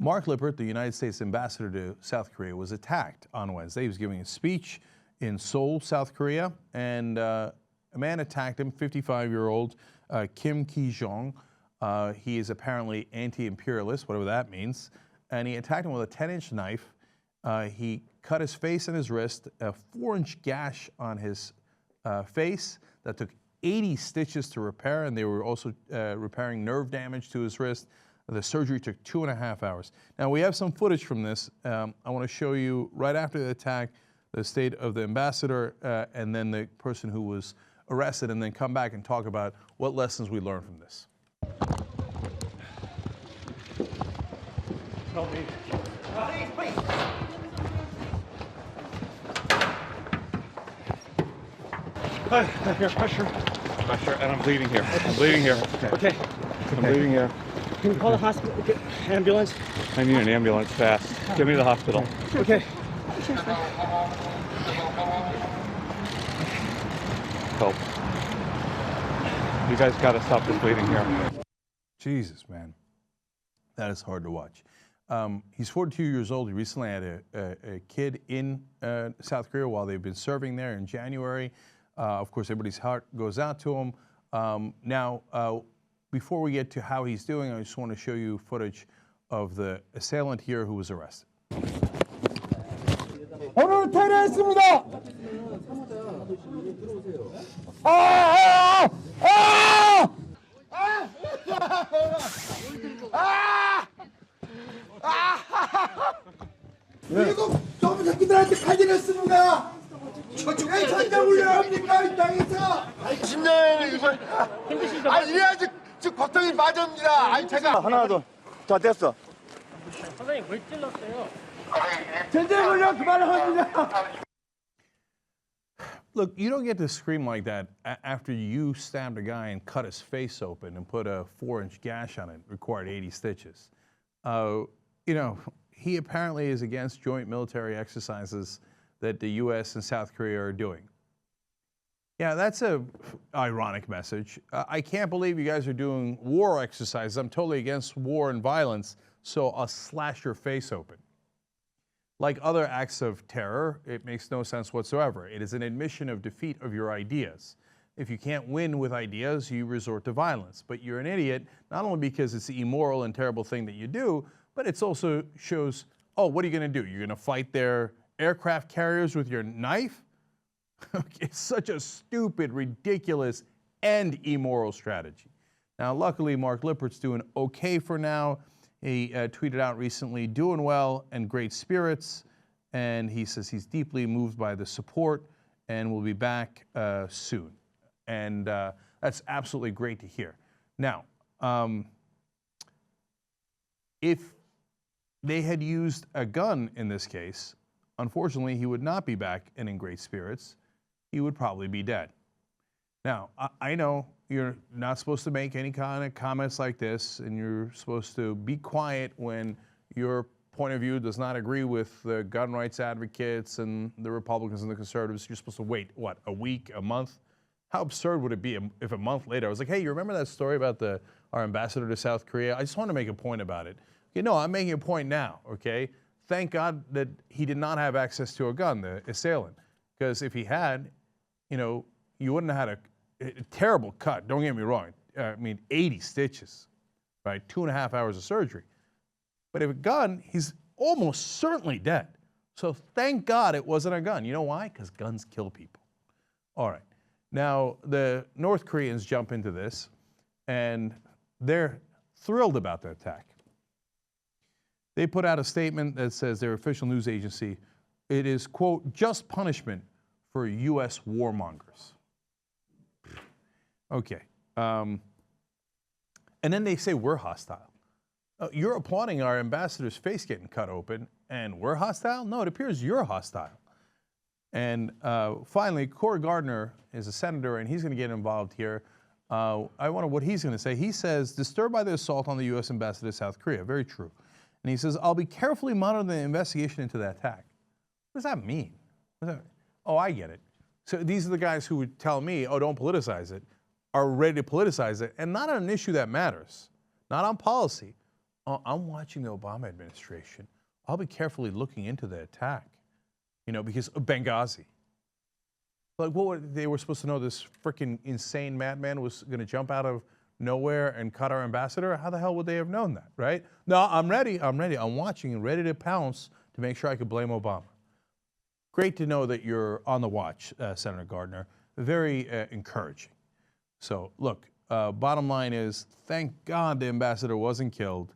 Mark Lippert, the United States ambassador to South Korea, was attacked on Wednesday. He was giving a speech in Seoul, South Korea, and a man attacked him, 55-year-old Kim Ki-jong. He is apparently anti-imperialist, whatever that means, and he attacked him with a 10-inch knife. He cut his face and his wrist, a 4-inch gash on his face that took 80 stitches to repair, and they were also repairing nerve damage to his wrist. The surgery took 2.5 hours. Now, we have some footage from this. I want to show you right after the attack, the state of the ambassador and then the person who was arrested, and then come back and talk about what lessons we learned from this. Help me. Please. Here, pressure, and I'm bleeding here. I'm bleeding here. Okay. I'm bleeding here. Can you call the hospital? Okay. Ambulance? I need an ambulance fast. Get me to the hospital. Okay. Help. You guys got to stop this bleeding here. Jesus, man. That is hard to watch. He's 42 years old. He recently had a kid in South Korea while they've been serving there in January. Of course, everybody's heart goes out to him. Now, before we get to how he's doing, I just want to show you footage of the assailant here who was arrested. 오늘 테러했습니다. 미국 놈 새끼들한테 칼질했습니다. 왜 전자훈련 합니까 이 땅에서? 10년을 이걸 이래야지 지금 걱정이 빠집니다. 제가 하나 더 됐어. 선생님 왜 찔렀어요? 전자훈련 그만합니다. Look, you don't get to scream like that after you stabbed a guy and cut his face open and put a 4-inch gash on it, required 80 stitches. You know, he apparently is against joint military exercises that the U.S. and South Korea are doing. Yeah, that's a ironic message. I can't believe you guys are doing war exercises. I'm totally against war and violence, so I'll slash your face open. Like other acts of terror, it makes no sense whatsoever. It is an admission of defeat of your ideas. If you can't win with ideas, you resort to violence. But you're an idiot, not only because it's the immoral and terrible thing that you do, but it also shows, oh, what are you going to do? You're going to fight their aircraft carriers with your knife? It's such a stupid, ridiculous, and immoral strategy. Now, luckily, Mark Lippert's doing okay for now. He tweeted out recently, doing well and great spirits, and he says he's deeply moved by the support and will be back soon. And that's absolutely great to hear. Now, if they had used a gun in this case, unfortunately, he would not be back and in great spirits. He would probably be dead. Now, I know you're not supposed to make any kind of comments like this, and you're supposed to be quiet when your point of view does not agree with the gun rights advocates and the Republicans and the conservatives. You're supposed to wait, what, a week, a month? How absurd would it be if a month later I was like, hey, you remember that story about our ambassador to South Korea? I just want to make a point about it. Okay, no, I'm making a point now, okay? Thank God that he did not have access to a gun, the assailant, because if he had, you know, you wouldn't have had a terrible cut. Don't get me wrong. I mean, 80 stitches, right? 2.5 hours of surgery. But if a gun, he's almost certainly dead. So thank God it wasn't a gun. You know why? Because guns kill people. All right. Now, the North Koreans jump into this, and they're thrilled about the attack. They put out a statement that says their official news agency, it is, quote, just punishment for U.S. warmongers. Okay. And then they say we're hostile. You're applauding our ambassador's face getting cut open, and we're hostile? No, it appears you're hostile. And finally, Cory Gardner is a senator, and he's going to get involved here. I wonder what he's going to say. He says, disturbed by the assault on the U.S. ambassador to South Korea. Very true. And he says, I'll be carefully monitoring the investigation into that attack. What does that mean? Oh, I get it. So these are the guys who would tell me, oh, don't politicize it, are ready to politicize it, and not on an issue that matters, not on policy, I'm watching the Obama administration. I'll be carefully looking into the attack, because of Benghazi. Like, they were supposed to know this freaking insane madman was going to jump out of nowhere and cut our ambassador? How the hell would they have known that, right? No, I'm ready. I'm watching and ready to pounce to make sure I could blame Obama. Great to know that you're on the watch, Senator Gardner. Very encouraging. So, look, bottom line is, thank God the ambassador wasn't killed.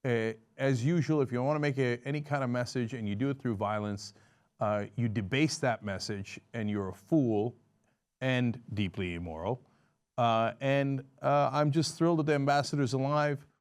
As usual, if you want to make any kind of message and you do it through violence, you debase that message and you're a fool and deeply immoral. I'm just thrilled that the ambassador's alive.